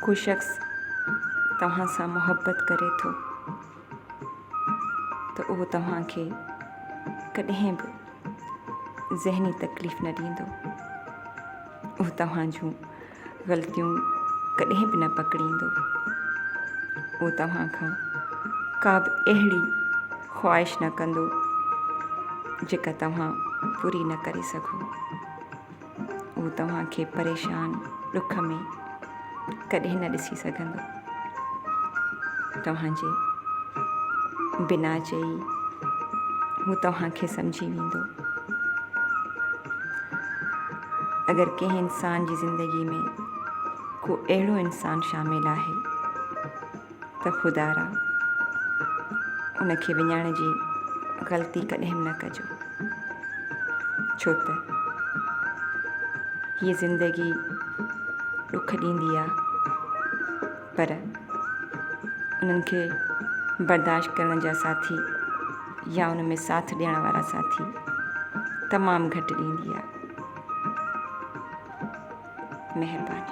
को शख़्स तव्हां सां मुहबत करे थो त उहो तव्हांखे कॾहिं बि ज़हनी तकलीफ़ न ॾींदो। उहो तव्हां जूं ग़लतियूं कॾहिं बि न पकड़ींदो। उहो तव्हां खां का बि अहिड़ी ख़्वाहिश न कंदो जेका तव्हां पूरी न करे सघो। उहो तव्हांखे परेशान ॾुख में कॾहिं न ॾिसी सघंदो। तव्हांजे बिना चई हू तव्हांखे सम्झी वेंदो। अगरि कंहिं इंसान जी ज़िंदगी में को अहिड़ो इंसान शामिल आहे त ख़ुदारा उनखे विञाइण जी ग़लती कॾहिं बि न कजो, छो त हीअ ज़िंदगी ॾुख ॾींदी आहे, पर उन्हनि खे बर्दाश्त करण जा साथी या उन में साथ ॾियण वारा साथी तमामु घटि ॾींदी आहे। महिरबानी।